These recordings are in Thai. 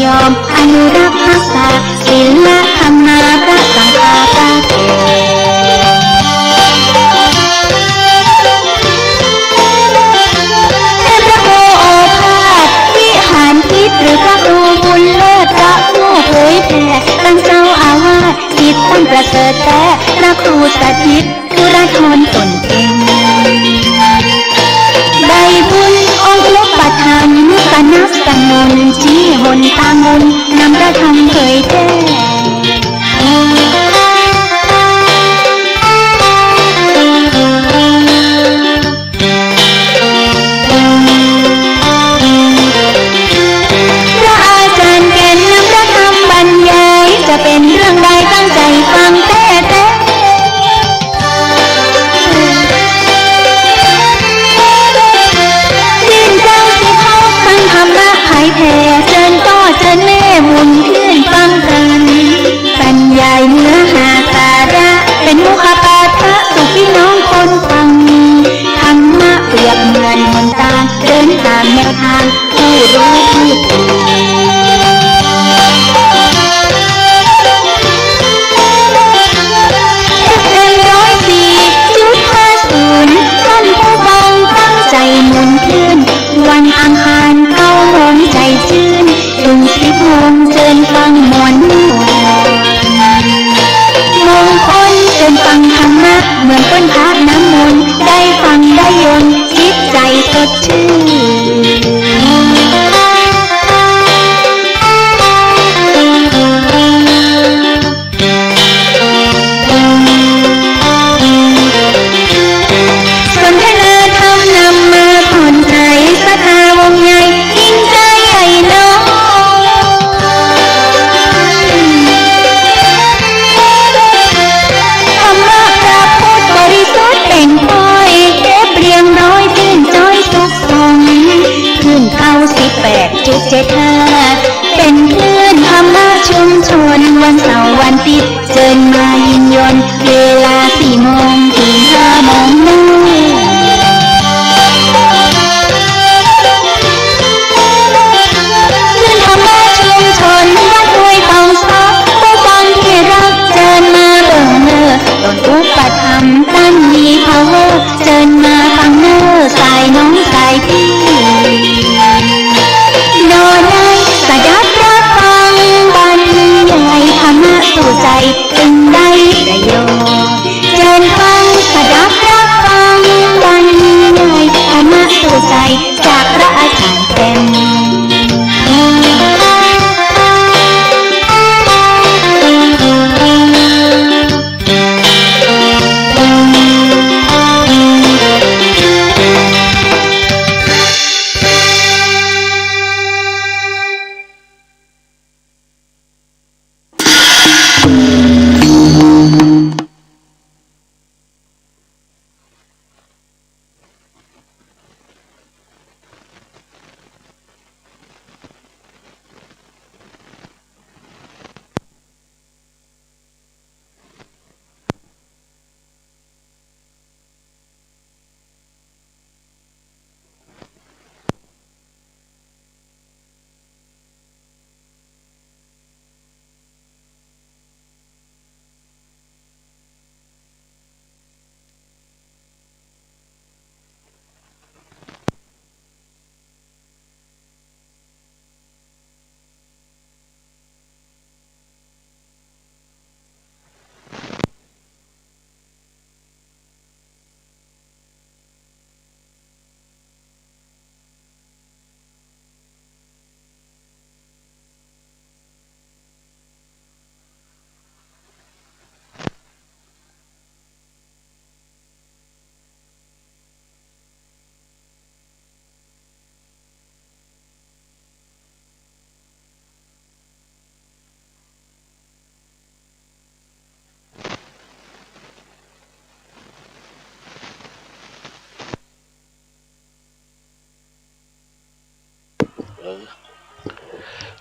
ยอมอนุรักษ์รักษาศีลธรรมะพระสังฆาพระเกหรือพระครูบุญเลิศพระผู้เผยแผ่ตั้งเจ้าอาวาสจิตตั้งประเสริฐแต่พระครูสถิตธุรทนตนเองได้บุญองค์ลบประธรรมสนับสนุนชี้หนตามบุญนำพระธรรมเผยแผ่จะเป็นเรื่องใดตั้งใจฟังแต่ดินเจ้าสิเขาฟังธรรมะหายแผ่เชิญก็เชิญแม่บุญขึ้นฟังกันบรรยายเนื้อหาสาระเป็นมุขปาฐะสู่พี่น้องคนฟังธรรมะเปรียบเหมือนมนตาเดินตามแนวทางผู้รู้ผู้ตื่นวันอังคารเข้าโมงใจชื่นถึง10 โมงเชิญฟังมวลมงคลเชิญฟังธรรมะเหมือนต้นพระน้ำมนต์ได้ฟังได้ยนต์จิตใจสดชื่น8.75เป็นคลื่นธรรมะชุมชนวันเสาร์วันอาทิตย์เชิญมายินยนต์เวลา4 โมงถึง5 โมงนู่นคลื่นธรรมะชุมชนวัดห้วยตองซับผู้ฟังที่รักเชิญมาเบิ่งเนื้อต้นอุปธรรมตั้งมีพาวเวอร์เชิญมาฟังเนื้อสายน้องสายพี่โดนได้สดับรับฟังบรรยายธรรมะสู่ใจจึงได้ประโยชน์เชิญฟังสดับรับฟังบรรยายธรรมะสู่ใจจากพระอาจารย์เต็ม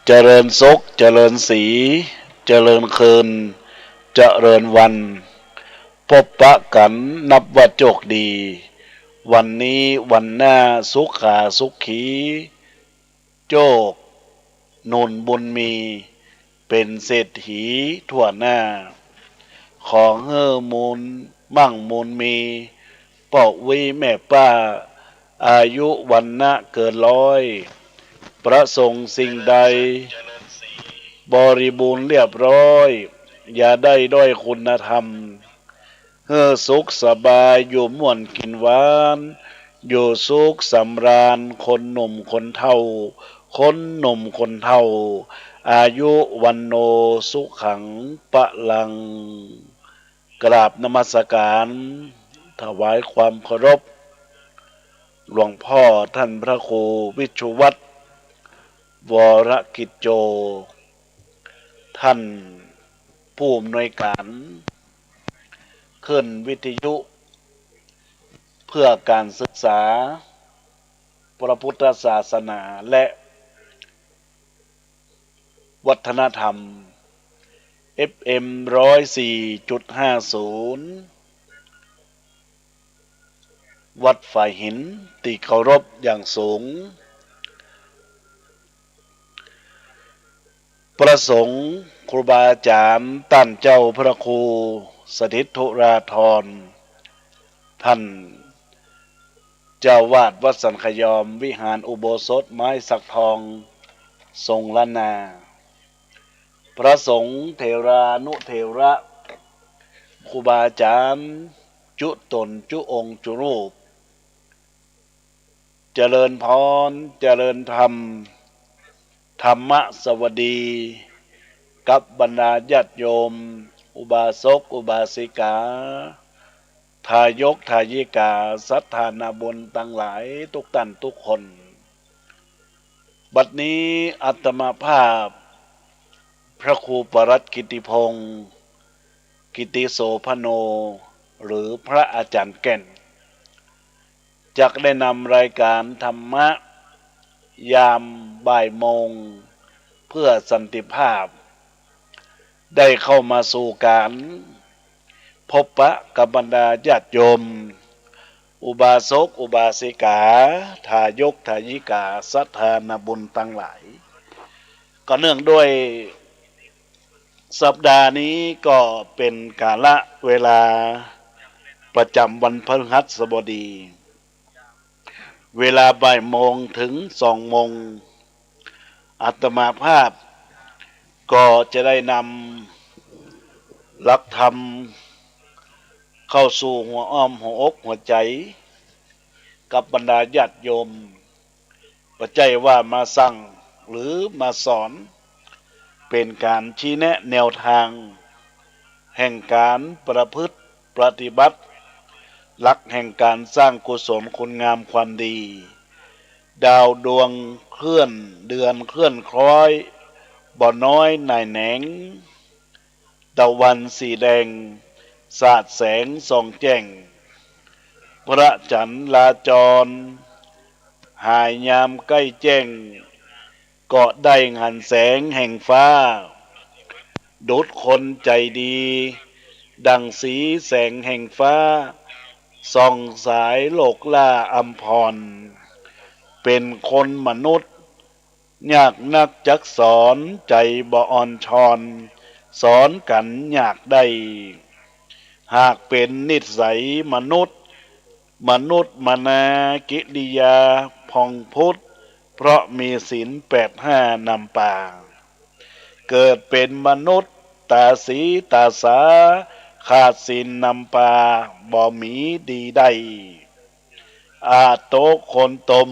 เจริญสุขเจริญศรีเจริญคืนเจริญวันพบปะกันนับว่าโชคดีวันนี้วันหน้าสุขาสุขีโชค นุนบุญมีเป็นเศรษฐีทั่วหน้าของเฮ้อมูลมั่งมูลมีปอกวิแม่ป้าอายุวันนะเกินร้อยประสงค์สิ่งใดบริบูรณ์เรียบร้อยอย่าได้ด้อยคุณธรรมเฮ้อสุขสบายอยู่ม่วนกินหวานอยู่สุขสำราญคนหนุ่มคนเฒ่าคนหนุ่มคนเฒ่าอายุวันโนสุขังปะลังกราบนมัสการถวายความเคารพหลวงพ่อท่านพระครูวิชุวัตรวรกิจโจท่านผู้อำนวยการขึ้นวิทยุเพื่อการศึกษาพระพุทธศาสนาและวัฒนธรรม FM 104.50 วัดฝ่ายหินที่เคารพอย่างสูงประสงค์ครูบาอาจารย์ท่านเจ้าพระครูสถิตธุราธรท่านเจ้าวาดวัดสันขยอมวิหารอุโบสถไม้สักทองทรงล้านนาพระสงฆ์เถรานุเถระครูบาอาจารย์จุตนจุองค์จุรูปเจริญพรเจริญธรรมธรรมสวัสดีกับบรรดาญาติโยมอุบาสกอุบาสิกาทายกทายิกาสัทธานาบุญตั้งหลายทุกท่านทุกคนบัดนี้อาตมาภาพพระครูปรัตน์กิติพงศ์กิติโสพโนหรือพระอาจารย์แก่นจักได้นำรายการธรรมะยามบ่ายโมงเพื่อสันติภาพได้เข้ามาสู่การพบปะกับบรรดาญาติโยมอุบาสกอุบาสิกาทายกทายิกาสัทธานาบุญตั้งหลายก็เนื่องด้วยสัปดาห์นี้ก็เป็นกาลเวลาประจำวันพฤหัสบดีเวลาบ่ายโมงถึง2 โมงอาตมาภาพก็จะได้นำหลักธรรมเข้าสู่หัวอ้อมหัวอกหัวใจกับบรรดาญาติโยมปัจจัยว่ามาสั่งหรือมาสอนเป็นการชี้แนะแนวทางแห่งการประพฤติปฏิบัติหลักแห่งการสร้างกุศลคุณงามความดีดาวดวงเคลื่อนเดือนเคลื่อนคล้อยบ่อน้อยนายแหนงตะวันสีแดงสาดแสงส่องแจ้งพระจันทร์ลาจรหายยามใกล้แจ้งเกาะได้หันแสงแห่งฟ้าดุจคนใจดีดังสีแสงแห่งฟ้าส่องสายโลกล่าอำพรเป็นคนมนุษย์ยากนักจักสอนใจบ่อ่อนชอนสอนกันยากได้หากเป็นนิสัยมนุษย์มนากิริยาผ่องพุทธเพราะมีศีล8 5นำป่าเกิดเป็นมนุษย์ตาสีตาสาขาดศีลนำป่าบ่มีดีได้อาโตคนตม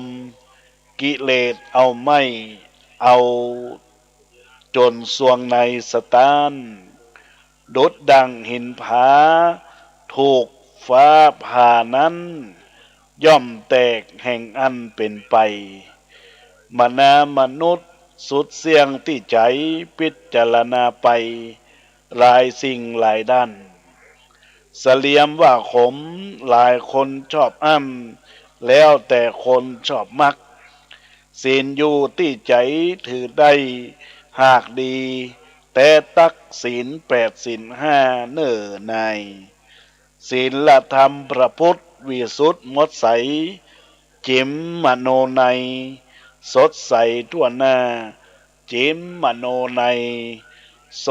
กิเลสเอาไม่เอาจนสวงในสตานดุจดังหินผาถูกฟ้าผ่านั้นย่อมแตกแห่งอันเป็นไปมนุษย์สุดเสี่ยงที่ใจพิจารณาไปหลายสิ่งหลายด้านเสลียมว่าขมหลายคนชอบอ้ำแล้วแต่คนชอบมักศีลอยู่ที่ใจถือได้หากดีแต่ตักศีล8ศีล5เน่อในศีลธรรมพระพุทธวิสุทธิหมดใสจิมมโนในสดใสทั่วหน้า จิ้มมโนในส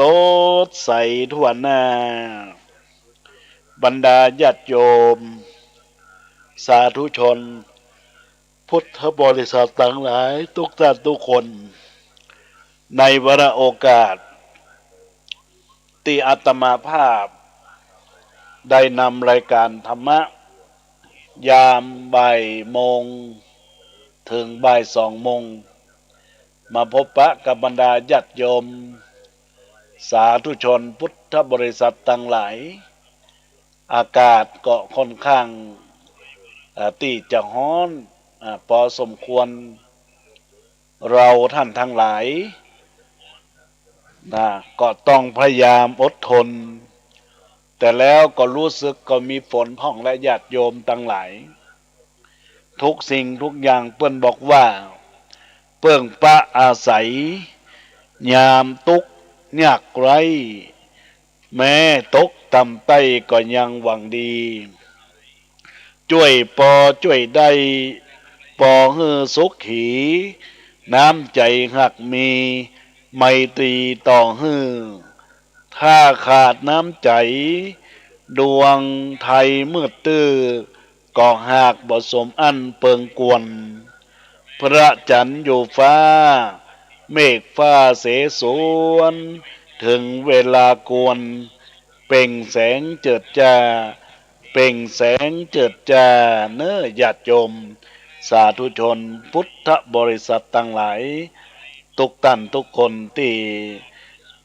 ดใสทั่วหน้าบรรดาญาติโยมสาธุชนพุทธบริษัทต่างหลายทุกท่านทุกคนในวาระโอกาสที่อาตมาภาพได้นำรายการธรรมะยามบ่ายโมงถึงบ่าย2 โมงมาพบปะกับบรรดาญาติโยมสาธุชนพุทธบริษัทต่างหลายอากาศก็ค่อนข้างที่จะร้อนพอสมควรเราท่านทั้งหลายก็ต้องพยายามอดทนแต่แล้วก็รู้สึกก็มีฝนพ้องและญาติโยมทั้งหลายทุกสิ่งทุกอย่างเปิ้นบอกว่าเปิ้งปะอาศัยยามตุกข์ยากไรแม้ตกต่ำใต้ก็ยังหวังดีช่วยปอช่วยได้ปอฮือสุขีน้ำใจหักมีไมตรีต่อฮือถ้าขาดน้ำใจดวงไทยมืดตื้อก็หากบ่สมอันเปิงกวนพระจันทร์อยู่ฟ้าเมฆฟ้าเสสวนถึงเวลากวนเปล่งแสงเจิดจ้าเปล่งแสงเจิดจ้าเนื้อญาติโยมสาธุชนพุทธบริษัททั้งหลายทุกท่านทุกคนที่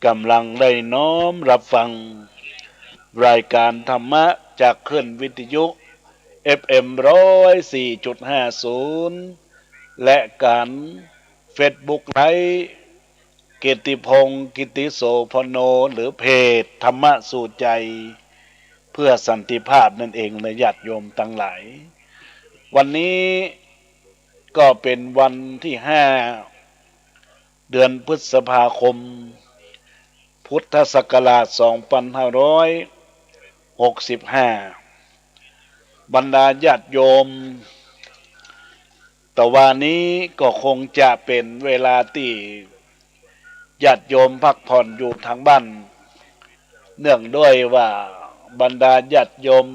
กำลังได้น้อมรับฟังรายการธรรมะจากคลื่นวิทยุ FM 104.50และการเฟซบุ๊กไลฟ์กิตติพงศ์กิตติโสพโนหรือเพจธรรมะสู่ใจเพื่อสันติภาพนั่นเองนะญาติโยมทั้งหลายวันนี้ก็เป็นวันที่5 เดือนพฤษภาคมพุทธศักราช2565บรรดาญาติโยมแต่วันนี้ก็คงจะเป็นเวลาที่ญาติโยมพักผ่อนอยู่ทางบ้านเนื่องด้วยว่าบรรดาญาติโยม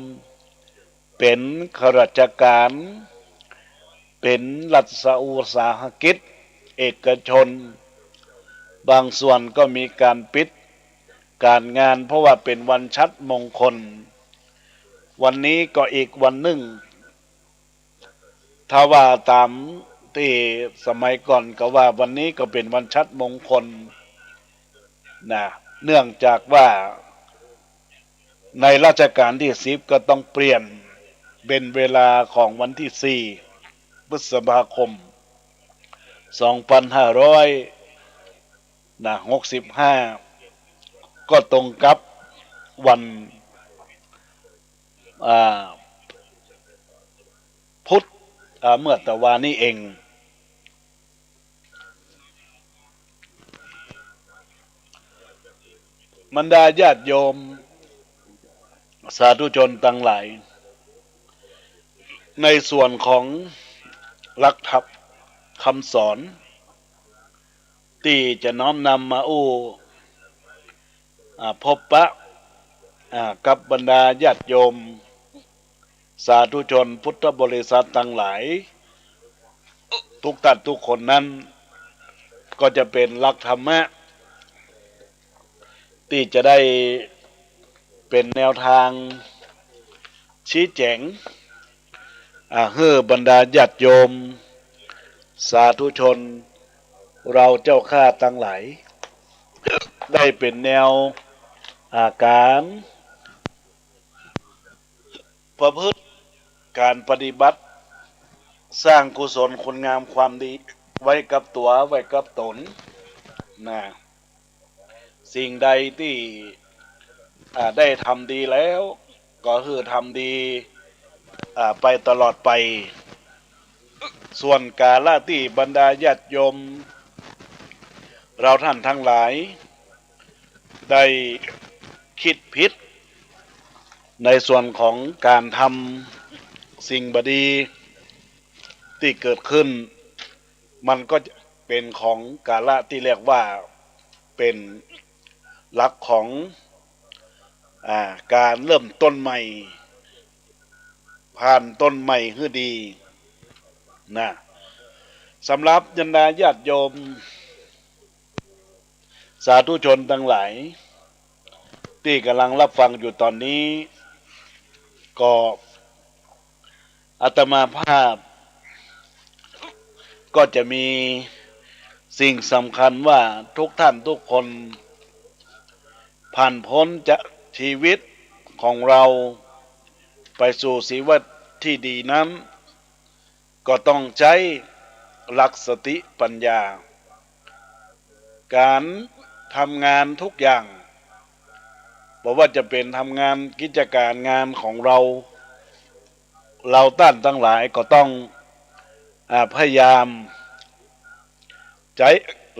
เป็นข้าราชการเป็นรัฐอุตสาหกิจเอกชนบางส่วนก็มีการปิดการงานเพราะว่าเป็นวันชัดมงคลวันนี้ก็อีกวันหนึ่งถ้าว่าตามที่สมัยก่อนก็ว่าวันนี้ก็เป็นวันชัดมงคลเนื่องจากว่าในรัชกาลที่10ก็ต้องเปลี่ยนเป็นเวลาของวันที่4 พฤษภาคม 2565ก็ตรงกับวันพุธเมื่อตะวานี้เองบรรดาญาติโยมสาธุชนทั้งหลายในส่วนของหลักธรรมคำสอนที่จะน้อมนำมาพบปะกับบรรดาญาติโยมสาธุชนพุทธบริษัททั้งหลายทุกท่านทุกคนนั้นก็จะเป็นหลักธรรมะที่จะได้เป็นแนวทางชี้แจงให้บรรดาญาติโยมสาธุชนเราเจ้าข้าทั้งหลายได้เป็นแนวการประพฤติการปฏิบัติสร้างกุศลคุณงามความดีไว้กับตัวไว้กับตนสิ่งใดที่ได้ทำดีแล้วก็คือทำดีไปตลอดไปส่วนกาลที่บรรดาญาติโยมเราท่านทั้งหลายได้คิดผิดในส่วนของการทำสิ่งบดีที่เกิดขึ้นมันก็ เป็นของกาละที่เรียกว่าเป็นหลักของการเริ่มต้นใหม่ผ่านต้นใหม่ให้ดีนะสำหรับบรรดาญาติโยมสาธุชนทั้งหลายที่กำลังรับฟังอยู่ตอนนี้ก็อาตมาภาพก็จะมีสิ่งสำคัญว่าทุกท่านทุกคนผ่านพ้นจากชีวิตของเราไปสู่ชีวิตที่ดีนั้นก็ต้องใช้หลักสติปัญญาการทำงานทุกอย่างบอกว่าจะเป็นทำงานกิจการงานของเราท่านทั้งหลายก็ต้องพยายามใช้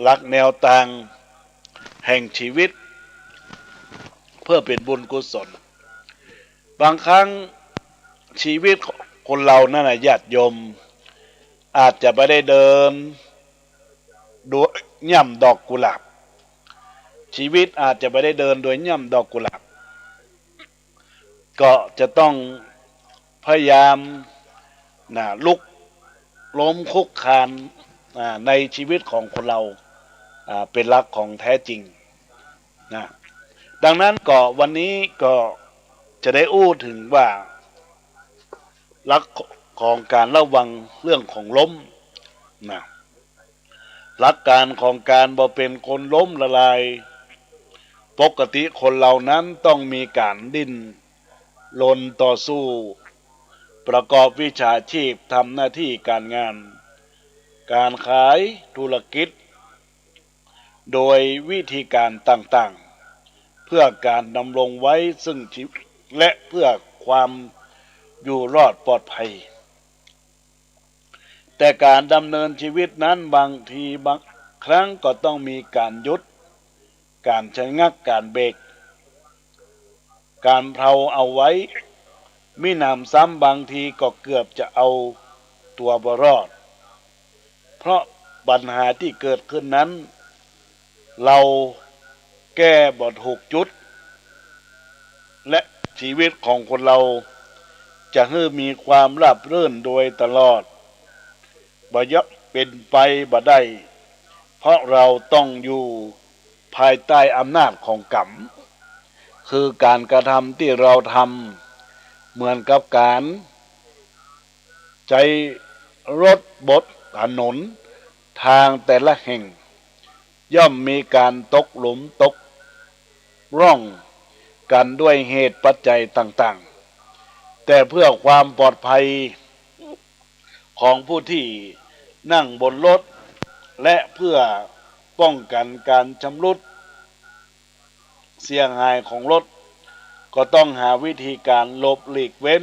หลักแนวทางแห่งชีวิตเพื่อเป็นบุญกุศลบางครั้งชีวิตคนเรานั่นนะญาติโยมอาจจะไม่ได้เดินโดยย่ำดอกกุหลาบชีวิตอาจจะไม่ได้เดินโดยย่ำดอกกุหลาบก็จะต้องพยายามลุกล้มคุกคานในชีวิตของคนเราเป็นหลักของแท้จริงนะดังนั้นก็วันนี้ก็จะได้อู้ถึงว่าหลักของการระวังเรื่องของล้มนะหลักการของการบ่เป็นคนล้มละลายปกติคนเหล่านั้นต้องมีการดิ้นรนต่อสู้ประกอบวิชาชีพทำหน้าที่การงานการขายธุรกิจโดยวิธีการต่างๆเพื่อการดำรงไว้ซึ่งชีวิตและเพื่อความอยู่รอดปลอดภัยแต่การดำเนินชีวิตนั้นบางทีบางครั้งก็ต้องมีการหยุดการชะงักการเบรกการเพลาเอาไว้มิหนำซ้ำบางทีก็เกือบจะเอาตัวบรอดเพราะปัญหาที่เกิดขึ้นนั้นเราแก้บ่ถูกจุดและชีวิตของคนเราจะให้มีความราบรื่นโดยตลอดบ่ยะเป็นไปบ่ได้เพราะเราต้องอยู่ภายใต้อำนาจของกรรมคือการกระทำที่เราทำเหมือนกับการใจรถบดถนนทางแต่ละแห่งย่อมมีการตกหลุมตกร่องกันด้วยเหตุปัจจัยต่างๆแต่เพื่อความปลอดภัยของผู้ที่นั่งบนรถและเพื่อป้องกันการชำรุดเสียหายของรถก็ต้องหาวิธีการหลบหลีกเว้น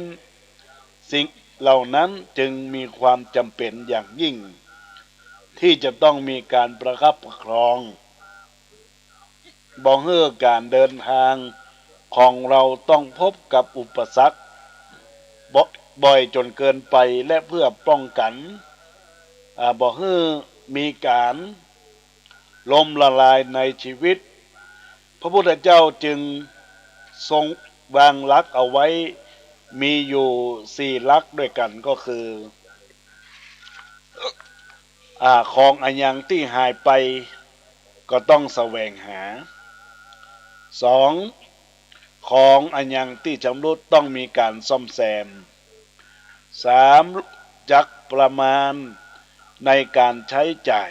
สิ่งเหล่านั้นจึงมีความจำเป็นอย่างยิ่งที่จะต้องมีการประคับประคองบ่ให้การเดินทางของเราต้องพบกับอุปสรรคบ่อยจนเกินไปและเพื่อป้องกันบ่ให้มีการล้มละลายในชีวิตพระพุทธเจ้าจึงทรงวางหลักเอาไว้มีอยู่4หลักด้วยกันก็คือของอันยังที่หายไปก็ต้องแสวงหา2ของอันยังที่ชำรุดต้องมีการซ่อมแซม3จักประมาณในการใช้จ่าย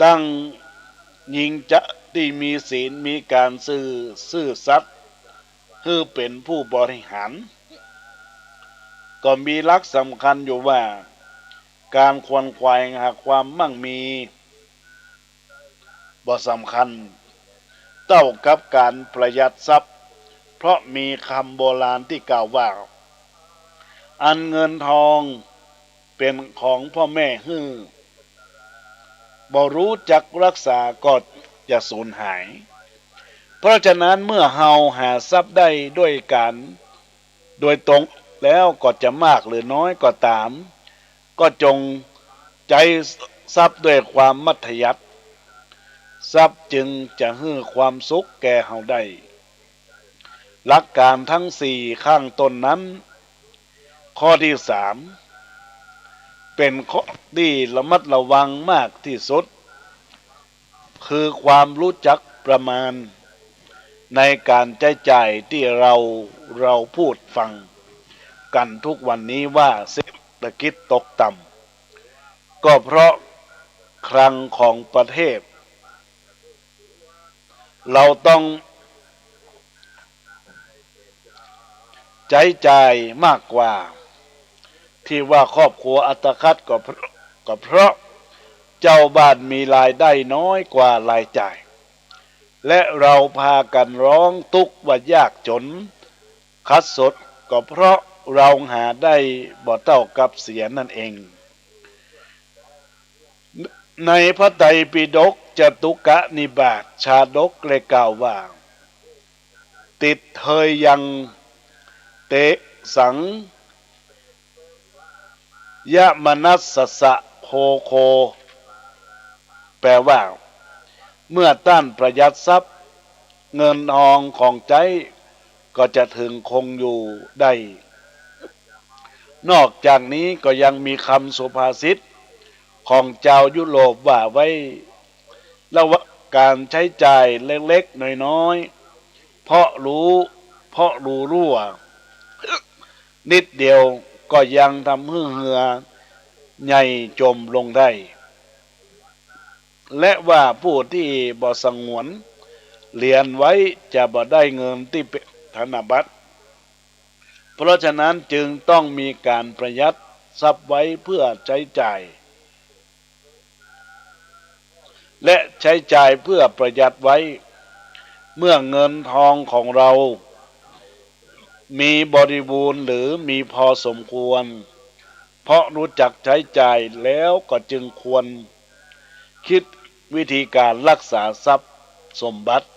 ตั้งยิงจะที่มีศีลมีการซื่อสัตย์คือเป็นผู้บริหารก็มีหลักสำคัญอยู่ว่าการขวนขวายหาความมั่งมีบ่สำคัญเท่ากับการประหยัดทรัพย์เพราะมีคำโบราณที่กล่าวว่าอันเงินทองเป็นของพ่อแม่ฮื้อบ่รู้จักรักษาก็จะสูญหายเพราะฉะนั้นเมื่อเฮาหาทรัพย์ได้ด้วยการโดยตรงแล้วก็จะมากหรือน้อยก็ตามก็จง ใจทรัพย์ด้วยความมัธยัสถ์ทรัพย์จึงจะให้ความสุขแก่เฮาได้หลักการทั้งสี่ข้างต้นนั้นข้อที่สามเป็นข้อที่ระมัดระวังมากที่สุดคือความรู้จักประมาณในการใช้จ่ายที่เราพูดฟังกันทุกวันนี้ว่าเศรษฐกิจตกต่ำก็เพราะคลังของประเทศเราต้องใช้จ่ายมากกว่าที่ว่าครอบครัวอัตคัดก็เพราะเจ้าบ้านมีรายได้น้อยกว่ารายจ่ายและเราพากันร้องทุกข์ว่ายากจนคัดสดก็เพราะเราหาได้บ่เท่ากับเสียนั่นเองในพระไตรปิฎกจตุกนิบาตชาดกเลยกล่าวว่าติดเฮยยังเตสังยะมนัสสะโคโคแปลว่าเมื่อต้านประหยัดทรัพย์เงินทองของใจก็จะถึงคงอยู่ได้นอกจากนี้ก็ยังมีคำสุภาษิตของเจ้ายุโรปว่าไว้แล้วว่าการใช้จ่ายเล็กๆน้อยๆเพราะรู้รั่วนิดเดียวก็ยังทำให้เหือใหญ่จมลงได้และว่าผู้ที่บ่สงวนเหรียญไว้จะบ่ได้เงินที่เป็นธนบัตรเพราะฉะนั้นจึงต้องมีการประหยัดทรัพย์ไว้เพื่อใช้จ่ายและใช้จ่ายเพื่อประหยัดไว้เมื่อเงินทองของเรามีบริบูรณ์หรือมีพอสมควรเพราะรู้จักใช้จ่ายแล้วก็จึงควรคิดวิธีการรักษาทรัพย์สมบัติ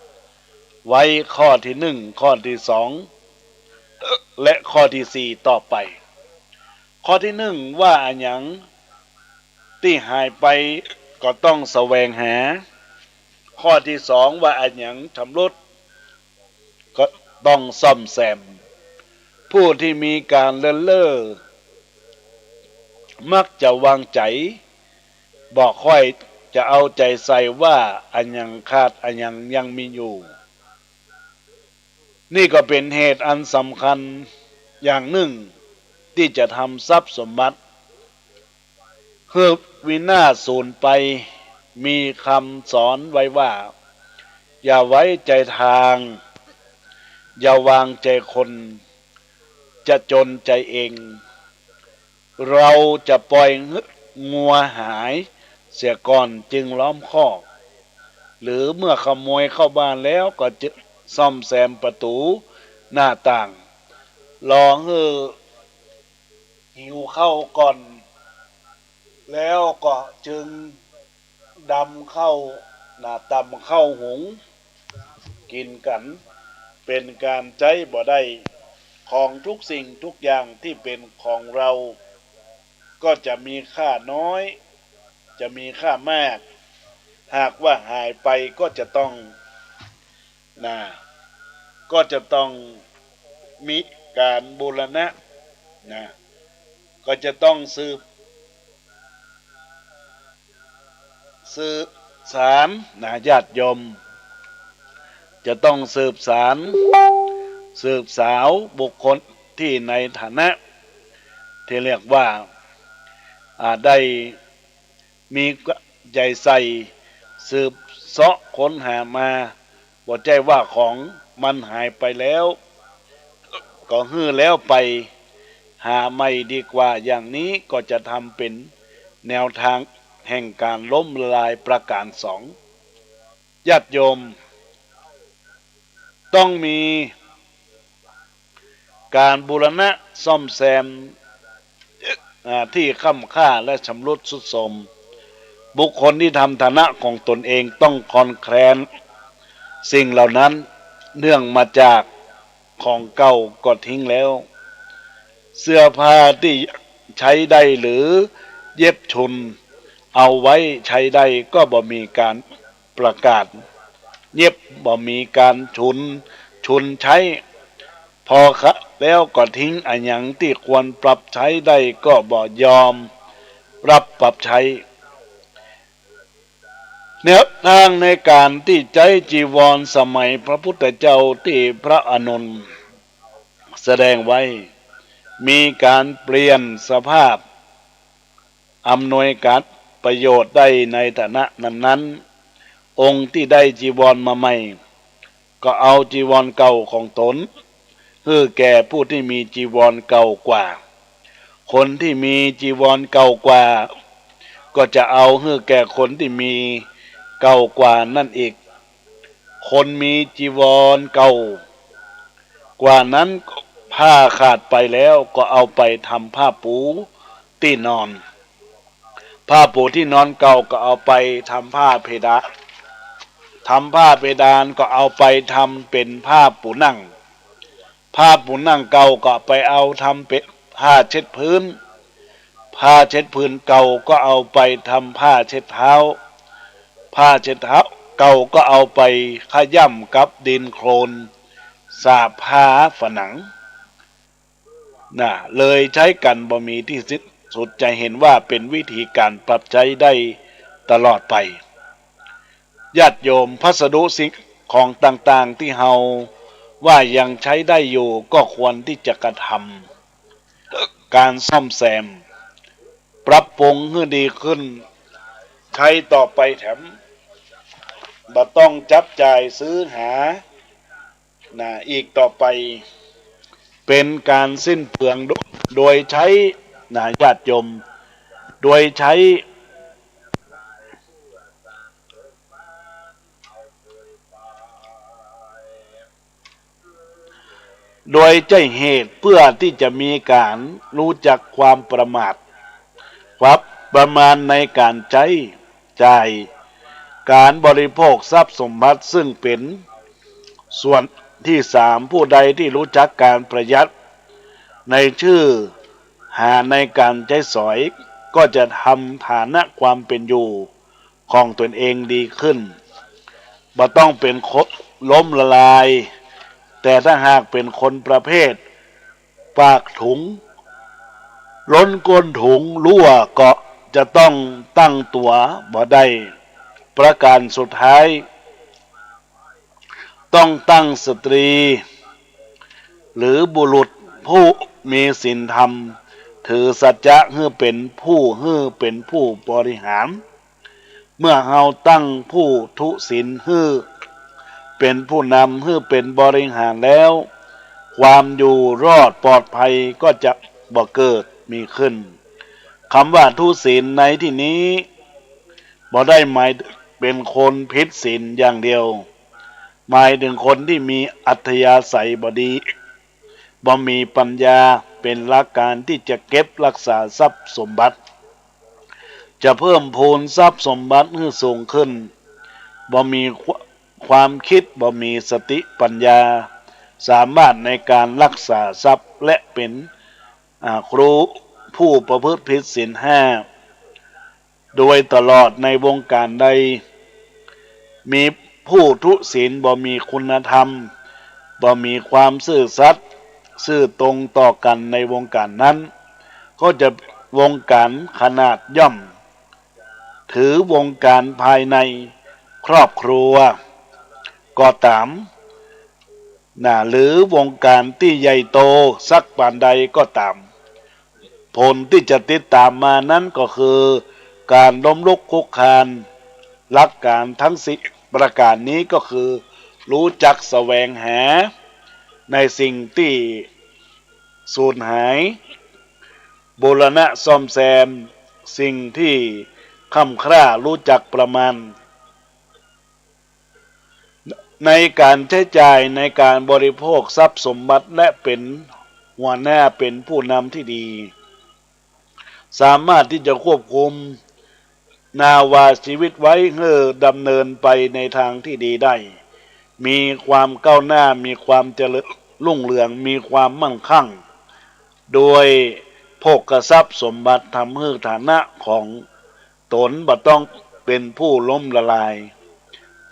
ไว้ข้อที่หนึ่งข้อที่สองและข้อที่สี่ต่อไปข้อที่หนึ่งว่าอันหยังที่หายไปก็ต้องแสวงหาข้อที่สองว่าอันหยังชำรุดก็ต้องซ่อมแซมผู้ที่มีการเลินเล่อมักจะวางใจบอกค่อยจะเอาใจใส่ว่าอันยังขาดอันยังมีอยู่นี่ก็เป็นเหตุอันสำคัญอย่างหนึ่งที่จะทำทรัพย์สมบัติเพื่อวินาศสูญไปมีคำสอนไว้ว่าอย่าไว้ใจทางอย่าวางใจคนจะจนใจเองเราจะปล่อยงัวหายเสียก่อนจึงล้อมคอกหรือเมื่อขโมยเข้าบ้านแล้วก็จะซ่อมแซมประตูหน้าต่างรอให้หิวเข้าก่อนแล้วก็จึงดำเข้าตำเข้าหุงกินกันเป็นการใจบ่ได้ของทุกสิ่งทุกอย่างที่เป็นของเราก็จะมีค่าน้อยจะมีค่ามากหากว่าหายไปก็จะต้องมีการบูรณะก็จะต้องสืบสารญาติโยมจะต้องสืบสาวบุคคลที่ในฐานะที่เรียกว่าได้มีใจใส่สืบเสาะค้นหามาบ่ใจว่าของมันหายไปแล้วก็ฮื้อแล้วไปหาไม่ดีกว่าอย่างนี้ก็จะทำเป็นแนวทางแห่งการล้มละลายประการสองญาติโยมต้องมีการบูรณะซ่อมแซมที่ค่ำค่าและชำรุดทรุดโทรมบุคคลที่ทำฐานะของตนเองต้องคลอนแคลนสิ่งเหล่านั้นเนื่องมาจากของเก่าก็ทิ้งแล้วเสื้อผ้าที่ใช้ได้หรือเย็บชุน เอาไว้ใช้ได้ก็บ่มีการประกาศเงียบบ่มีการชุนใช้พอคะแล้วก็ทิ้งอันหยังที่ควรปรับใช้ได้ก็บ่ยอมรับปรับใช้แนวทางในการที่ใช้จีวรสมัยพระพุทธเจ้าที่พระอานนท์แสดงไว้มีการเปลี่ยนสภาพอำนวยการประโยชน์ได้ในฐานะนั้นๆองค์ที่ได้จีวรมาใหม่ก็เอาจีวรเก่าของตนให้แก่ผู้ที่มีจีวรเก่ากว่าคนที่มีจีวรเก่ากว่าก็จะเอาให้แก่คนที่มีเก่ากว่านั่นอีกคนมีจีวรเก่ากว่านั้นผ้าขาดไปแล้วก็เอาไปทำผ้าปูที่นอนผ้าปูที่นอนเก่าก็เอาไปทำผ้าเพดานทำผ้าเพดานก็เอาไปทำเป็นผ้าปูนั่งผ้าปูนั่งเก่าก็ไปเอาทำเป็นผ้าเช็ดพื้นผ้าเช็ดพื้นเก่าก็เอาไปทำผ้าเช็ดเท้าผ้าเช็ดเท้าเก่าก็เอาไปขย่ำกับดินโคลนสาบผ้าฝนังเลยใช้กันบ่มีที่สุดจะเห็นว่าเป็นวิธีการปรับใช้ได้ตลอดไปญาติโยมพัสดุสิ่งของต่างๆที่เฮาว่ายังใช้ได้อยู่ก็ควรที่จะกระทำการซ่อมแซมปรับปรุงให้ดีขึ้นใช้ต่อไปแถมบ่ต้องจับจ่ายซื้อหาอีกต่อไปเป็นการสิ้นเปลืองโดยใช้ญาติโยมโดยใช้ใจเหตุเพื่อที่จะมีการรู้จักความประมาทความประมาณในการใช้จ่ายการบริโภคทรัพย์สมบัติซึ่งเป็นส่วนที่สามผู้ใดที่รู้จักการประหยัดในชื่อหาในการใช้สอยก็จะทำฐานะความเป็นอยู่ของตนเองดีขึ้นบ่ต้องเป็นคนล้มละลายแต่ถ้าหากเป็นคนประเภทปากถุงล้นก้นถุงรั่วก็จะต้องตั้งตัวบ่ได้ประการสุดท้ายต้องตั้งสตรีหรือบุรุษผู้มีศีลธรรมถือสัจจะให้เป็นผู้บริหารเมื่อเฮาตั้งผู้ทุศีลให้เป็นผู้นำให้เป็นบริหารแล้วความอยู่รอดปลอดภัยก็จะบ่เกิดมีขึ้นคำว่าทุศีลในที่นี้บ่ได้หมายเป็นคนผิดศีลอย่างเดียวหมายถึงคนที่มีอัธยาศัยบ่ดีบ่มีปัญญาเป็นหลักการที่จะเก็บรักษาทรัพย์สมบัติจะเพิ่มพูนทรัพย์สมบัติให้สูงขึ้นบ่มีความคิดบ่มีสติปัญญาสามารถในการรักษาทรัพย์และเป็นครูผู้ประพฤติผิดศีลห้าโดยตลอดในวงการใดมีผู้ทุศีลบ่มีคุณธรรมบ่มีความซื่อสัตย์ซื่อตรงต่อกันในวงการนั้นก็จะวงการขนาดย่อมถือวงการภายในครอบครัวก็ตามหรือวงการที่ใหญ่โตสักปานใดก็ตามผลที่จะติดตามมานั้นก็คือการล้มลุกคลุกคลานหลักการทั้งสิประการนี้ก็คือรู้จักแสวงหาในสิ่งที่สูญหายบูรณะซ่อมแซมสิ่งที่ค่ำคร่ารู้จักประมาณในการใช้จ่ายในการบริโภคทรัพย์สมบัติและเป็นหัวหน้าเป็นผู้นำที่ดีสามารถที่จะควบคุมนาวาชีวิตไว้ให้ดำเนินไปในทางที่ดีได้มีความก้าวหน้ามีความเจริญรุ่งเรืองมีความมั่งคั่งโดยโภคทรัพย์สมบัติทำให้ฐานะของ ตนบ่ต้องเป็นผู้ล้มละลาย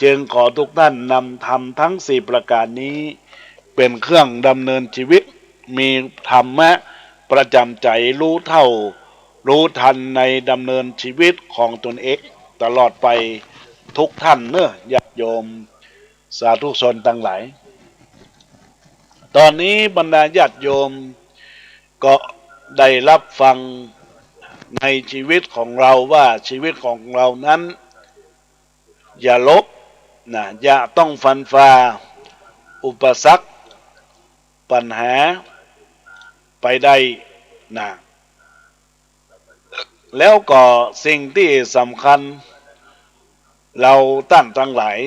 จึงขอทุกท่านนำธรรมทั้ง4ประการนี้เป็นเครื่องดำเนินชีวิตมีธรรมะประจำใจรู้เท่ารู้ทันในดำเนินชีวิตของตนเองตลอดไปทุกท่านเนอะญาติโยมสาธุชนทั้งหลายตอนนี้บรรดาญาติโยมก็ได้รับฟังในชีวิตของเราว่าชีวิตของเรานั้นอย่าลบนะอย่าต้องฟันฝ่าอุปสรรคปัญหาไปได้นะแล้วก็สิ่งที่สำคัญเราท่านทั้งหลาย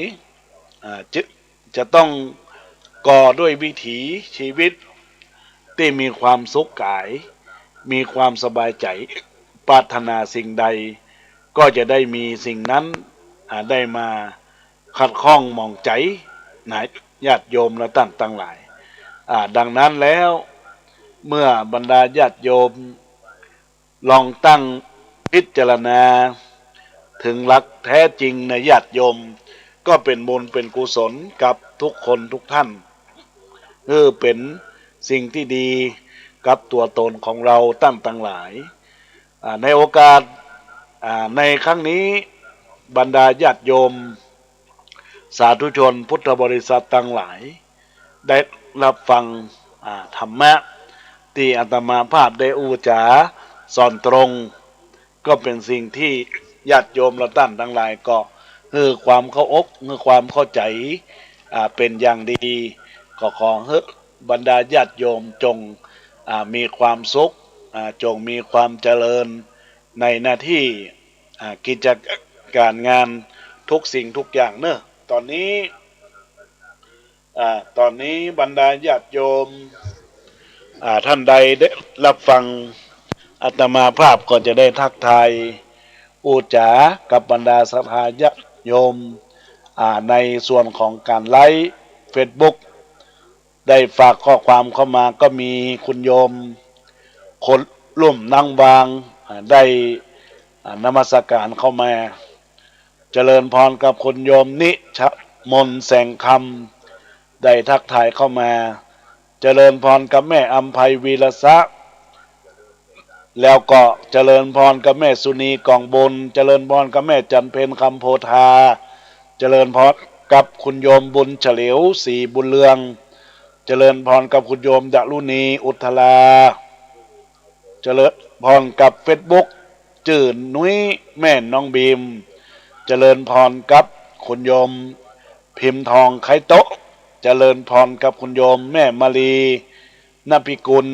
จะต้องก่อด้วยวิถีชีวิตที่มีความสุขกายมีความสบายใจปรารถนาสิ่งใดก็จะได้มีสิ่งนั้นได้มาขัดข้องหมองใจนะญาติโยมและท่านทั้งหลายดังนั้นแล้วเมื่อบรรดาญาติโยมลองตั้งพิจารณาถึงหลักแท้จริงในญาติโยมก็เป็นบุญเป็นกุศลกับทุกคนทุกท่านเป็นสิ่งที่ดีกับตัวตนของเราตั้งหลายในโอกาสในครั้งนี้บรรดาญาติโยมสาธุชนพุทธบริษัททั้งหลายได้รับฟังธรรมะที่อาตมาภาพได้อุจาสอนตรงก็เป็นสิ่งที่ญาติโยมและท่านทั้งหลายก็ความเข้าอกความเข้าใจเป็นอย่างดีก็ขอให้บรรดาญาติโยมจงมีความสุขจงมีความเจริญในหน้าที่กิจการงานทุกสิ่งทุกอย่างเนอะตอนนี้บรรดาญาติโยมท่านใดได้รับฟังอาตมาภาพก็จะได้ทักทายอุจากับบรรดาศรัทธาญาติโยมในส่วนของการไลฟ์เฟซบุ๊กได้ฝากข้อความเข้ามาก็มีคุณโยมคนร่วมนั่งบางได้นมัสการเข้ามาเจริญพรกับคุณโยมนิชมนแสงคำได้ทักทายเข้ามาเจริญพรกับแม่อัมภัยวีรศักดิ์แล้วก็เจริญพรกับแม่สุนีกองบุญเจริญพรกับแม่จันเพ็ญคำโพธาเจริญพรกับคุณโยมบุญเฉลียวสีบุญเรืองเจริญพรกับคุณโยมดลุณีอุทลาเจริญพรกับเฟซบุ๊กจื่นนุ้ยแม่น้องบีมเจริญพรกับคุณโยมพิมพ์ทองไข่โต๊ะเจริญพรกับคุณโยมแม่มาลีนภิกุล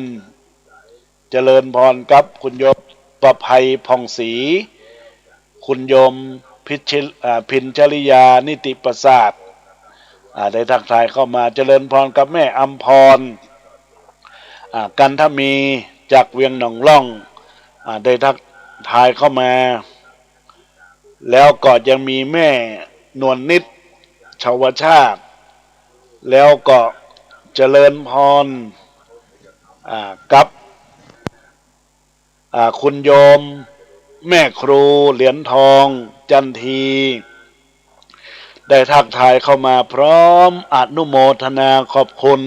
เจริญพรกับคุณโยมประภัยผ่องศรีคุณโยมพินชริยานิติประสาทได้ทักทายเข้ามาเจริญพรกับแม่อัมพรกันทมีจากเวียงหนองล่องได้ทักทายเข้ามาแล้วก็ยังมีแม่นวลนิดชาวชาติแล้วก็เจริญพรกับคุณโยมแม่ครูเหรียญทองจันทีได้ทักทายเข้ามาพร้อมอนุโมทนาขอบคุณ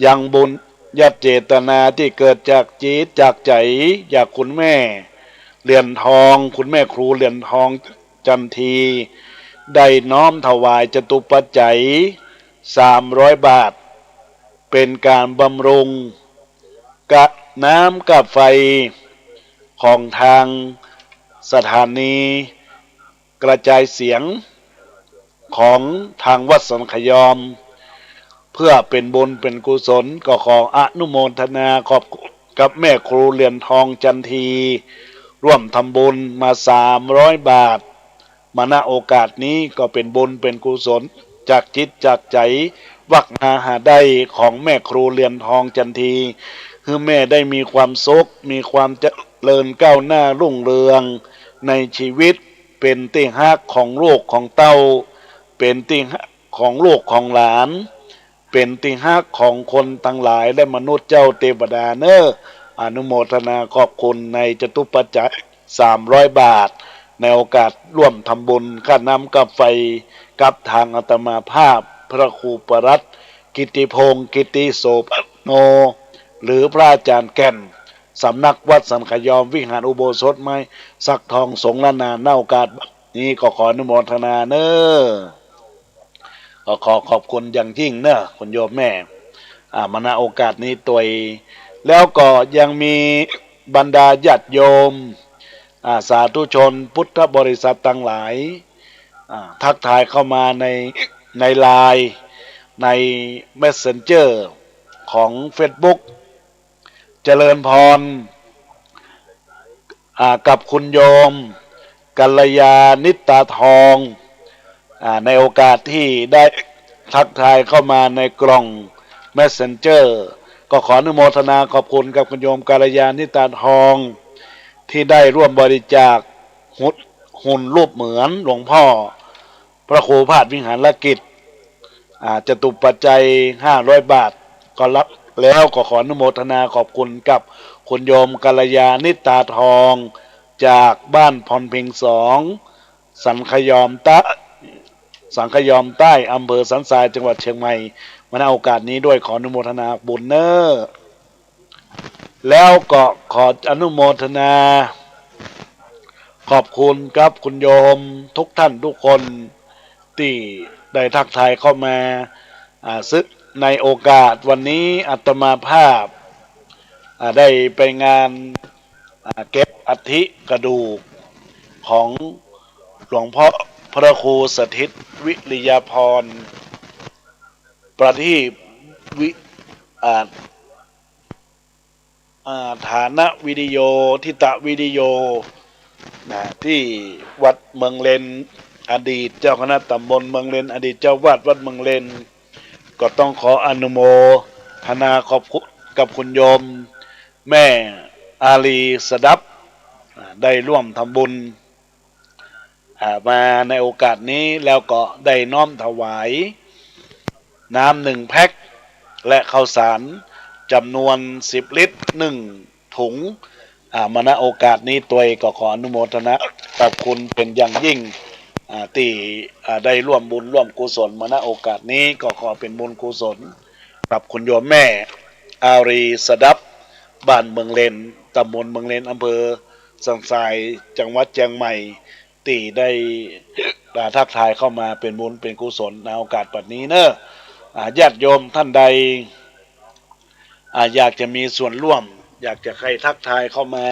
ยังบุญญาติเจตนาที่เกิดจากจิตจากใจจากคุณแม่เหรียญทองคุณแม่ครูเหรียญทองจันทีได้น้อมถวายจตุปัจจัย300 บาทเป็นการบำรุงกะน้ำกับไฟของทางสถานีกระจายเสียงของทางวัดสันขยอมเพื่อเป็นบุญเป็นกุศลก็ขออนุโมทนาขอบกับแม่ครูเหรียญทองจันทีร่วมทำบุญมา300 บาทมาณโอกาสนี้ก็เป็นบุญเป็นกุศลจากจิตจากใจวักนาหาได้ของแม่ครูเหรียญทองจันทีคือแม่ได้มีความสุขมีความเจริญก้าวหน้ารุ่งเรืองในชีวิตเป็นที่ฮักของลูกของเต้าเป็นที่ฮักของลูกของหลานเป็นที่ฮักของคนทั้งหลายและมนุษย์เจ้าเทวดาเนออนุโมทนาขอบคุณในจตุปัจจัย 300 บาทในโอกาสร่วมทำบุญค่าน้ำกับไฟกับทางอาตมาภาพพระครูประรัตน์กิติพงศ์กิติโสภโนหรือพระอาจารย์แก่นสำนักวัดสันขยอมวิหารอุโบสถไม้สักทองสงละนานณโอกาสนี้ก็ขออนุโมทนาเนก็ขอขอบคุณอย่างยิ่งเนอะคุณโยมแม่มาณโอกาสนี้ตัวแล้วก็ยังมีบรรดาญาติโยมสาธุชนพุทธบริษัทต่างหลายทักทายเข้ามาในไลน์ใน Messenger ของ Facebook เจริญพรกับคุณโยมกัลยาณิตาทองในโอกาสที่ได้ทักทายเข้ามาในกล่อง Messenger ก็ขออนุโมทนาขอบคุณกับคุณโยมกัลยาณิตาทองที่ได้ร่วมบริจาคหุ่นรูปเหมือนหลวงพ่อพระครูพาดวิหารกิจจตุปัจจัย500 บาทก็รับแล้วก็ขออนุโมทนาขอบคุณกับคุณโยมกัลยาณิตาทองจากบ้านพรเพ็ง2สันขยอมใต้อำเภอสันทรายจังหวัดเชียงใหม่มาณโอกาสนี้ด้วยขออนุโมทนาบุญเนอแล้วก็ขออนุโมทนาขอบคุณครับคุณโยมทุกท่านทุกคนที่ได้ทักทายเข้ามาซึ่งในโอกาสวันนี้อาตมาภาพได้ไปงานเก็บอัฐิกระดูกของหลวงพ่อพระครูสถิตวิริยาพรประทีปฐานะวิดีโอทิตะวิดีโอที่วัดเมืองเลนอดีตเจ้าคณะตำบลเมืองเลนอดีตเจ้าวาดวัดเมืองเลนก็ต้องขออนุโมทนาขอบคุณกับคุณโยมแม่อาลีสดับได้ร่วมทำบุญมาในโอกาสนี้แล้วก็ได้น้อมถวายน้ำ1 แพ็คและข้าวสารจำนวน10 ลิตร1 ถุงมาณโอกาสนี้ตัวก็ขออนุโมทนาขอบคุณเป็นอย่างยิ่งที่ได้ร่วมบุญร่วมกุศลมาณโอกาสนี้ก็ขอเป็นบุญกุศลกับคุณโยมแม่อารีสดับบ้านเมืองเลนตำบลเมืองเลนอำเภอสันทรายจังหวัดเชียงใหม่ที่ได้ทักทายเข้ามาเป็นบุญเป็นกุศลในโอกาสปัจจุบันนี้เนอะญาติโยมท่านใดอยากจะมีส่วนร่วมอยากจะใครทักทายเข้ามา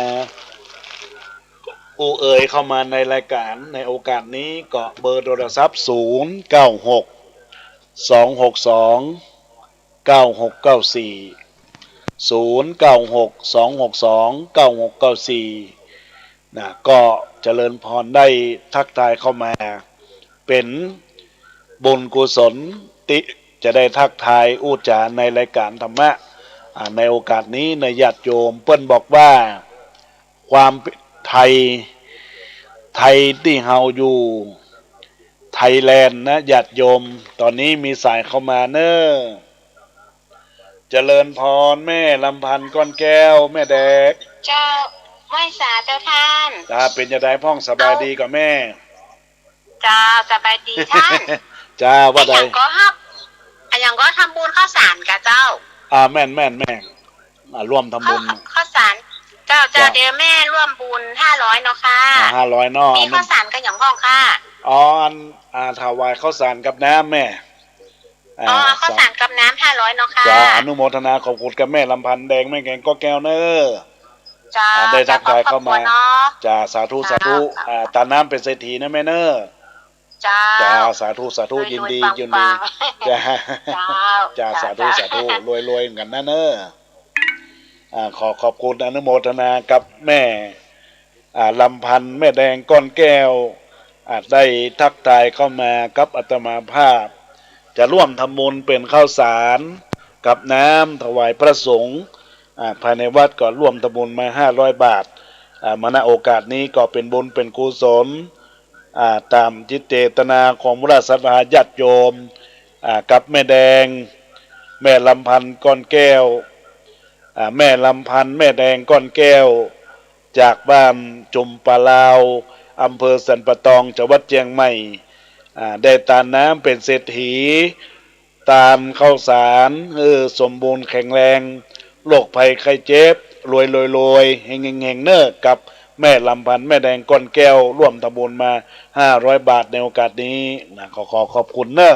เข้ามาในรายการในโอกาสนี้ก็เบอร์โทรศัพท์0962629694ก็เจริญพรได้ทักทายเข้ามาเป็นบุญกุศลติจะได้ทักทายอู้จาในรายการธรรมะในโอกาสนี้ในญาติโยมเปิ้นบอกว่าความไทยที่เฮาอยู่ไทยแลนด์นะญาติโยมตอนนี้มีสายเข้ามาเนอะเจริญพรแม่ลำพันธ์ก้อนแก้วแม่แดกเจ้าไหว้สาเจ้าท่านเป็นจะได้พ่องสบายดีกับแม่เจ้าสบายดีท่านจ้าว่าใดอย่างก็ทำบุญข้าวสารกับเจ้าแม่ร่วมทำบุญข้าวสารเจ้าเดี๋ยวแม่ร่วมบุญ500เนาะค่ะ500เนาะมีข้าวสารกันอย่างพ้องค่ะถวายข้าวสารกับน้ำแม่ข้าวสารกับน้ำ500เนาะค่ะจ้าอนุโมทนาขอบคุณกับแม่ลำพันธ์แดงแม่แกงก็แก้วเนอจ้าได้ทักทายเข้ามาจ้าสาธุตาน้ำเป็นเศรษฐีนะแม่เนอจ้าสาธุยินดีจ้าสาธุรวยกันนะเนอขอบคุณอนุโมทนากับแม่ลำพันธ์แม่แดงก้อนแก้วได้ทักทายเข้ามากับอาตมาภาพจะร่วมทำบุญเป็นข้าวสารกับน้ำถวายพระสงฆ์ภายในวัดก็ร่วมทำบุญมา500 บาทมาณโอกาสนี้ก็เป็นบุญเป็นกุศลตามจิตเจตนาของพระศรัทธาญาติโยมกับแม่แดงแม่ลำพันธ์ก้อนแก้วแม่ลำพันธ์แม่แดงก้อนแก้ว จากบ้านจุมปะลาวอำเภอสันปะตองจังหวัดเชียงใหม่ได้ตานน้ำเป็นเศรษฐีตานข้าวสารสมบูรณ์แข็งแรงโรคภัยไข้เจ็บรวยเฮงเนอกับแม่ลำพันธ์แม่แดงก้อนแก้วร่วมทำบุญมา500 บาทในโอกาสนี้นะขอขอบคุณเนอ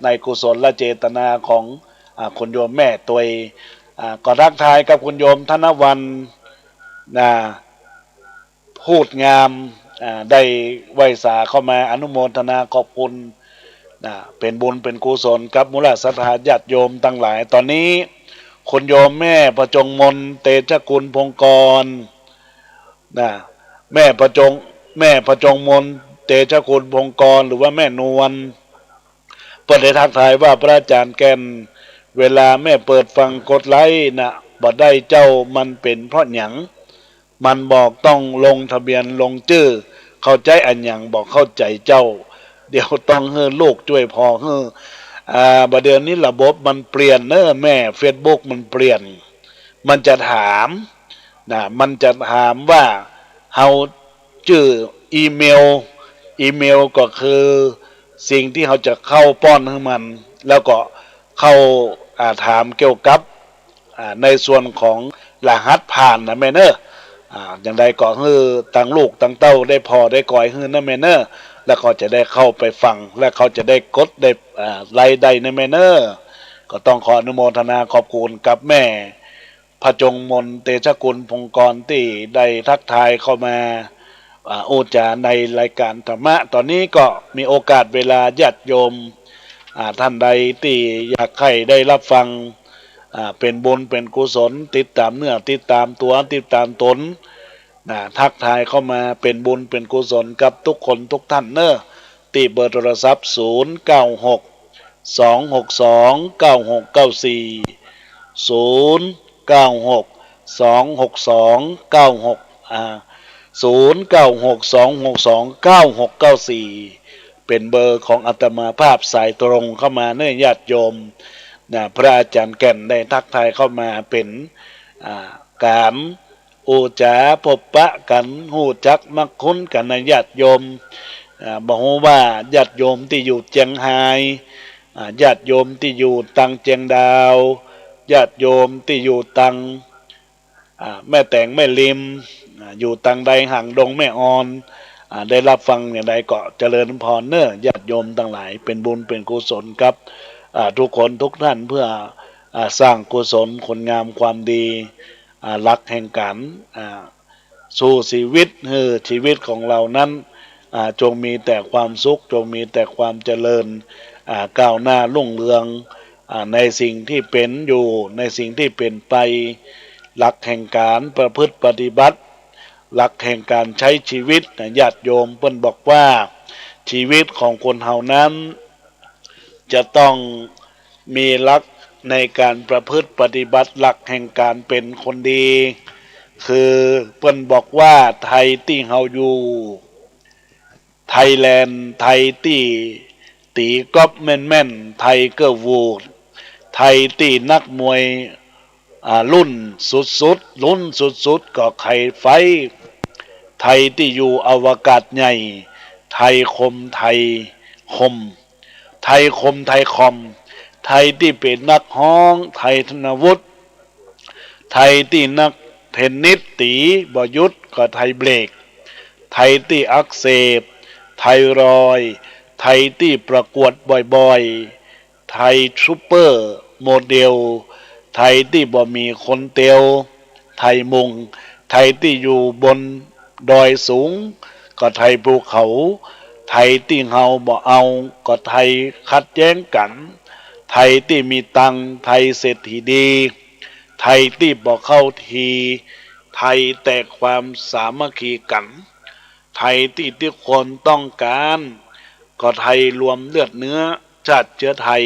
ในกุศลและเจตนาของคุณโยมแม่ตัวก็ทักทายกับคุณโยมธนวันนะพูดงามได้ไหวสาเข้ามาอนุโมทนาขอบคุณเป็นบุญเป็นกุศลกับมูลศรัทธาญาติโยมทั้งหลายตอนนี้คุณโยมแม่ประจงมนเตชะกุลพงกรแม่ประจงมนเตชะกุลพงกรหรือว่าแม่นวลเปิดได้ทักทายว่าพระอาจารย์แก่นเวลาแม่เปิดฟังกดไลค์บ่ได้เจ้ามันเป็นเพราะหยังมันบอกต้องลงทะเบียนลงชื่อเข้าใจอันหยังบอกเข้าใจเจ้าเดี๋ยวต้องให้ลูกช่วยพอให้บัดเดี๋ยวนี้ระบบมันเปลี่ยนแม่ Facebook มันเปลี่ยนมันจะถามมันจะถามว่าเฮาชื่ออีเมลก็คือสิ่งที่เขาจะเข้าป้อนให้มันแล้วก็เข้าถามเกี่ยวกับในส่วนของรหัสผ่านนะแม่เนอะอย่างใดก็คือตั้งลูกตั้งเต้าได้พอได้ก่อยฮื้อนะแม่เนอะแล้วเขาจะได้เข้าไปฟังและเขาจะได้กดได้ไลค์ได้นะแม่เนอะก็ต้องขออนุโมทนาขอบคุณกับแม่พระจงมนเตชะกุลพงกรที่ได้ทักทายเข้ามาโอจาในรายการธรรมะตอนนี้ก็มีโอกาสเวลาญาติโยมท่านใดที่อยากให้ได้รับฟังเป็นบุญเป็นกุศลติดตามเนื้อติดตามตัวติดตามตนทักทายเข้ามาเป็นบุญเป็นกุศลกับทุกคนทุกท่านติเบอร์โทรศัพท์096 262 9694 096 262 96 0962629694เป็นเบอร์ของอาตมาภาพสายตรงเข้ามาญาติโยมพระอาจารย์แก่นได้ทักทายเข้ามาเป็นการโอจาพบปะกันหูจักมักคุ้นกันในญาติโยมบอกว่าญาติโยมที่อยู่เจียงไฮ้ญาติโยมที่อยู่ตังเจียงดาวญาติโยมที่อยู่ตังแม่แต่งแม่ริมอยู่ตังใดห่างดงแม่ออนได้รับฟังอย่างใดก็เจริญพรญาติโยมทั้งหลายเป็นบุญเป็นกุศลครับทุกคนทุกท่านเพื่อสร้างกุศลคนงามความดีหลักแห่งการสู่ชีวิตชีวิตของเรานั้นจงมีแต่ความสุขจงมีแต่ความเจริญก้าวหน้ารุ่งเรืองในสิ่งที่เป็นอยู่ในสิ่งที่เป็นไปหลักแห่งการประพฤติปฏิบัติหลักแห่งการใช้ชีวิตญาติโยมเพิ่นบอกว่าชีวิตของคนเฮานั้นจะต้องมีหลักในการประพฤติปฏิบัติหลักแห่งการเป็นคนดีคือเพิ่นบอกว่าไทยที่เฮาอยู่ไทยแลนด์ไทยที่ตีก๊อบแม่นไทยเกอร์วูดไทยที่นักมวยรุ่นสุดก็ไข่ไฟไทยที่อยู่อวกาศใหญ่ไทยคมไทยคมไทยคมไทยคอมไทยที่เป็นนักฮ้องไทยธนวุฒิไทยที่นักเทนนิสตีบยุทธก็ไทยเบรกไทยที่อักเสบไทยรอยไทยที่ประกวดบ่อยๆไทยซูเปอร์โมเดลไทยที่บ่มีคนเตียวไทยมุงไทยที่อยู่บนดอยสูงก็ไทยภูเขาไทยที่เฮาบ่เอาก็ไทยขัดแย้งกันไทยที่มีตังไทยเศรษฐีดีไทยที่บ่เข้าทีไทยแต่ความสามัคคีกันไทยที่ทุกคนต้องการก็ไทยรวมเลือดเนื้อชาติเชื้อไทย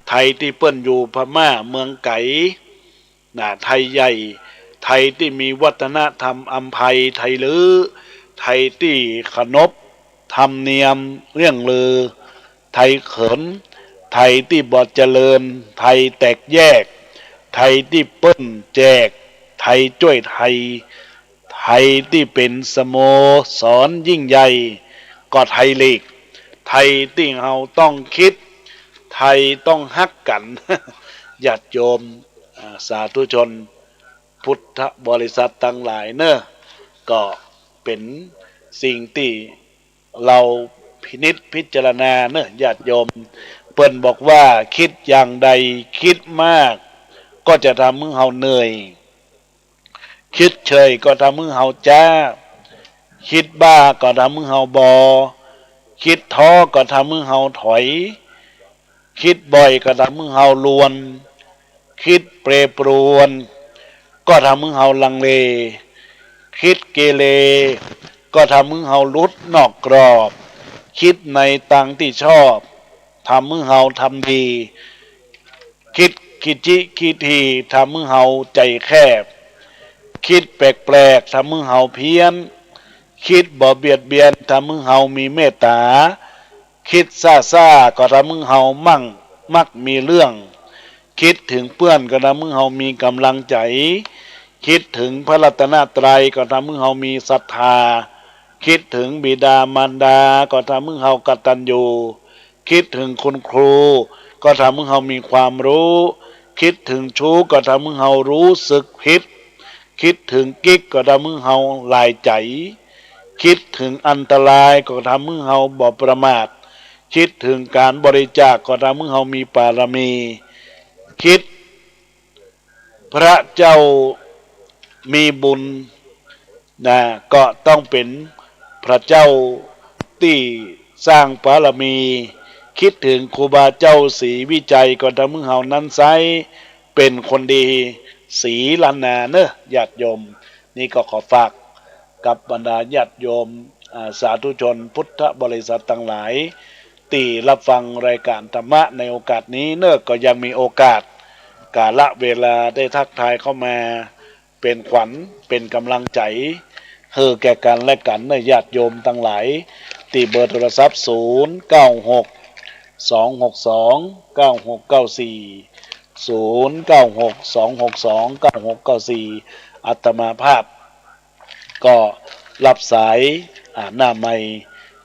ไทยที่เปิ้นอยู่พม่าเมืองไก่ไทยใหญ่ไทยที่มีวัฒนธรรมอัมไพไทยลือไทยที่ขนบธรรมเนียมเรื่องลือไทยเขินไทยที่บ่เจริญไทยแตกแยกไทยที่เปิ้นแจกไทยช่วยไทยไท ไทยที่เป็นสโมสรยิ่งใหญ่ก็ไทยลีกไทยที่เราต้องคิดไทยต้องฮักกัน ญาติโยมสาธุชนพุทธบริษัททั้งหลายเนอะก็เป็นสิ่งที่เราพินิจพิจารณาเนอะญาติโยมเปิ้นบอกว่าคิดอย่างใดคิดมากก็จะทำให้เราเหนื่อยคิดเฉยก็ทำให้เราจ้าคิดบ้าก็ทำให้เราบอคิดท้อก็ทำให้เราถอยคิดบ่อยก็ทำให้เราลวนคิดเปรปรวนก็ทำให้เราลังเลคิดเกเรก็ทำให้เราลุดนอกกรอบคิดในทางที่ชอบทำให้เราทำดีคิดคิดจิคิดทีทำให้เราใจแคบคิดแปลกๆทำให้เราเพี้ยนคิดบ่เบียดเบียนทำให้เรามีเมตตาคิดซ่าก็ทำให้เรามักมีเรื่องคิดถึงเพื่อนก็ทำให้เรามีกำลังใจคิดถึงพระรัตนตรัยก็ทำให้เรามีศรัทธาคิดถึงบิดามารดาก็ทำให้เรากตัญญูคิดถึงคุณครูก็ทำให้เรามีความรู้คิดถึงชู้ก็ทำให้เรารู้สึกผิดคิดถึงกิ๊กก็ทำให้เราหลายใจคิดถึงอันตรายก็ทำให้เราบ่ประมาทคิดถึงการบริจาคก็ทำให้เรามีบารมีคิดพระเจ้ามีบุญนะก็ต้องเป็นพระเจ้าที่สร้างบารมีคิดถึงครูบาเจ้าศรีวิจัยก็ทำให้เรานั้นไซเป็นคนดีศรีล้านนาเนอะญาติโยมนี่ก็ขอฝากกับบรรดาญาติโยมสาธุชนพุทธบริษัททั้งหลายที่รับฟังรายการธรรมะในโอกาสนี้เนอะก็ยังมีโอกาสกาละเวลาได้ทักทายเข้ามาเป็นขวัญเป็นกำลังใจแก่กันและกันในญาติโยมทั้งหลายที่เบอร์โทรศัพท์096-262-9694 อัตมาภาพก็รับสายหน้าไมค์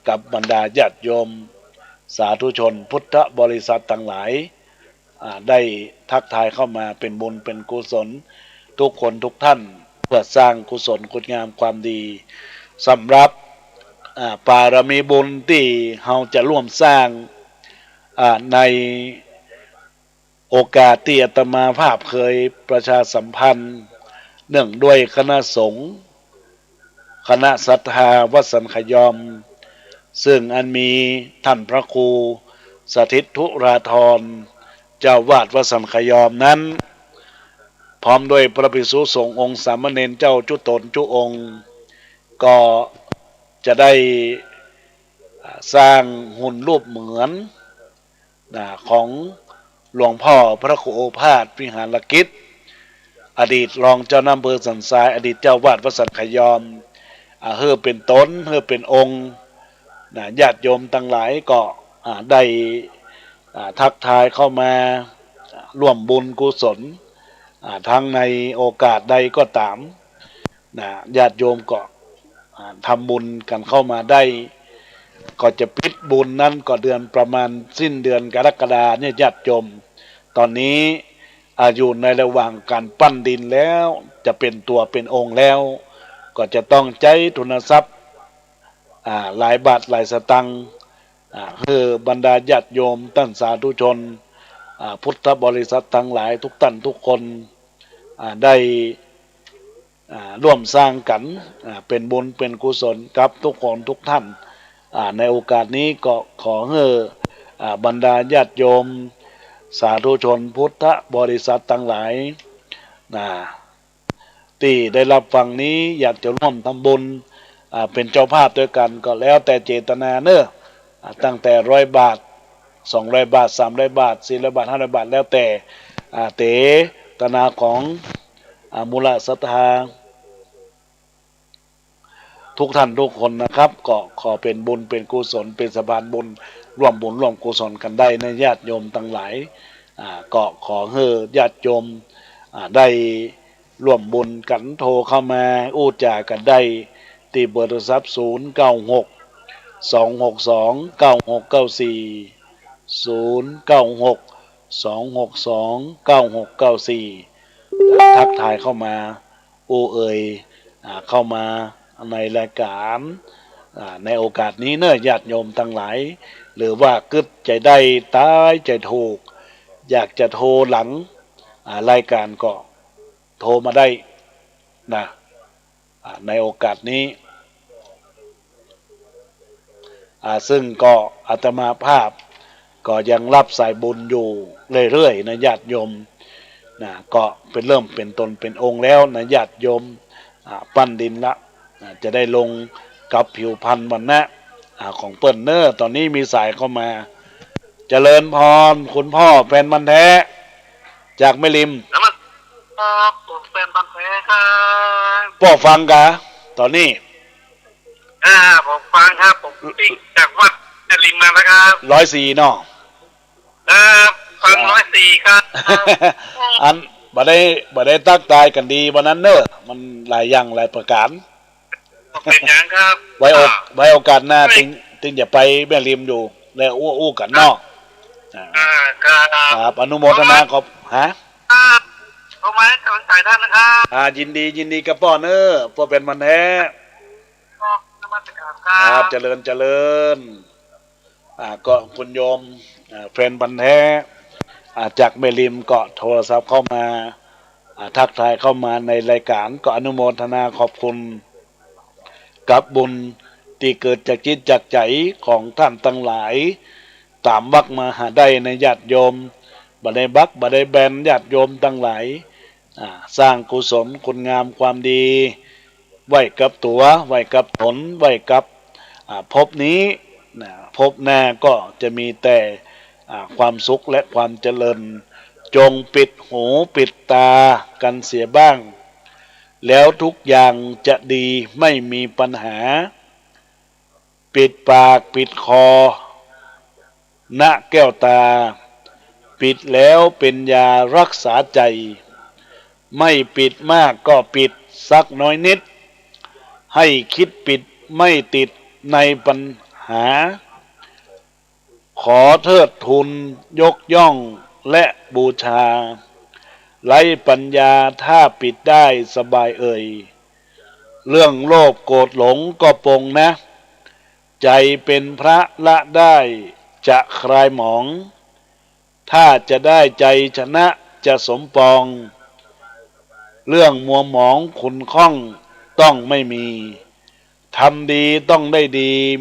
กับบรรดาญาติโยมสาธุชนพุทธบริษัททั้งหลายได้ทักทายเข้ามาเป็นบุญเป็นกุศลทุกคนทุกท่านเพื่อสร้างกุศลคุณงามความดีสำหรับบารมีบุญที่เราจะร่วมสร้างในโอกาสที่อาตมาภาพเคยประชาสัมพันธ์เนื่องด้วยคณะสงฆ์คณะศรัทธาวัดสันขยอมซึ่งอันมีท่านพระครูสถิตธุราธรเจ้าวาดวัดสันขยอมนั้นพร้อมด้วยพระภิกษุสงฆ์องค์สามเณรเจ้าจุตนจุองค์ก็จะได้สร้างหุ่นรูปเหมือนของหลวงพ่อพระครูโอภาสวิหารกิจอดีตรองเจ้าอำเภอสันทรายอดีตเจ้าวาดวัดสันขยอมเป็นตนเป็นองค์ญาติโยมทั้งหลายก็ได้ทักทายเข้ามาร่วมบุญกุศลทั้งในโอกาสใดก็ตามญาติโยมก็ทำบุญกันเข้ามาได้ก็จะปิดบุญนั้นก็เดือนประมาณสิ้นเดือนกรกฎาเนี่ยญาติโยมตอนนี้อยู่ในระหว่างการปั้นดินแล้วจะเป็นตัวเป็นองค์แล้วก็จะต้องใช้ทุนทรัพย์หลายบาทหลายสตังค์คือบรรดาญาติโยมท่านสาธุชนพุทธบริษัททั้งหลายทุกท่านทุกคนได้ร่วมสร้างกันเป็นบุญเป็นกุศลกับทุกคนทุกท่านในโอกาสนี้ก็ขอให้บรรดาญาติโยมสาธุชนพุทธบริษัททั้งหลายที่ได้รับฟังนี้อยากจะร่วมทำบุญเป็นเจ้าภาพด้วยกันก็แล้วแต่เจตนาเนอะตั้งแต่100 บาท200 บาท300 บาท400 บาท500 บาทแล้วแต่เตตนาของมูลศรัทธาทุกท่านทุกคนนะครับก็ขอเป็นบุญเป็นกุศลเป็นสะพานบุญร่วมบุญร่วมกุศลกันได้ในญาติโยมทั้งหลายก็ขอให้ญาติโยมได้ ร่วมบุญกันโทรเข้ามาอู้จากันได้ที่เบอร์โทรศัพท์096-262-9694 ทักทายเข้ามาอู้เอ่ยเข้ามาในรายการในโอกาสนี้เนอะญาติโยมทั้งหลายหรือว่ากึดใจได้ตายใจถูกอยากจะโทรหลังรายการก็โทรมาได้นะในโอกาสนี้ซึ่งก็อาตมาภาพก็ยังรับสายบุญอยู่เรื่อยๆนะญาติโยมนะก็เป็นเริ่มเป็นตนเป็นองค์แล้วนะญาติโยมปั้นดินละจะได้ลงกับผิวพันธุ์วันนะของเปิ้ลเนอร์ตอนนี้มีสายเข้ามาเจริญพรคุณพ่อแฟนมันแท้จากแม่ริมแล้วมันผมเป็นบันเทครับ พ่อฟังกะตอนนี้ผมฟังครับผมปิ้งจากวัดจะริมมานะครับ104เนาะฟัง104ครับอันบ่ได้ตักตายกันดีวันนั้นเนอะมันหลายอย่างหลายประการเป็นอย่างครับไว้โอกาสหน้าถึงจะไปแม่ริมอยู่แล้วอู้กันเนาะครับอนุโมทนาขอบขอมาให้กำลังใจท่านนะครับยินดีกับพ่อเนอะพ่อเป็นมันแท้ครับเจริญก็คุณโยมแฟนพันธุ์แท้จากแม่ริมก็โทรศัพท์เข้ามาทักทายเข้ามาในรายการก็อนุโมทนาขอบคุณกับบุญที่เกิดจากจิตจากใจของท่านทั้งหลายตามวักมาหาได้ในญาติโยมบ่ได้บักบ่ได้แบนญาติโยมทั้งหลายสร้างกุศลคุณงามความดีไว้กับตัวไว้กับผลไว้กับภพนี้ภพหน้าก็จะมีแต่ความสุขและความเจริญจงปิดหูปิดตากันเสียบ้างแล้วทุกอย่างจะดีไม่มีปัญหาปิดปากปิดคอณแก้วตาปิดแล้วเป็นยารักษาใจไม่ปิดมากก็ปิดสักน้อยนิดให้คิดปิดไม่ติดในปัญหาขอเทิดทูนยกย่องและบูชาไร้ปัญญาถ้าปิดได้สบายเอ่ยเรื่องโลภโกรธหลงก็ปงนะใจเป็นพระละได้จะคลายหมองถ้าจะได้ใจชนะจะสมปองเรื่องมัวหมองขุ่นข้องต้องไม่มีทำดีต้องได้ดี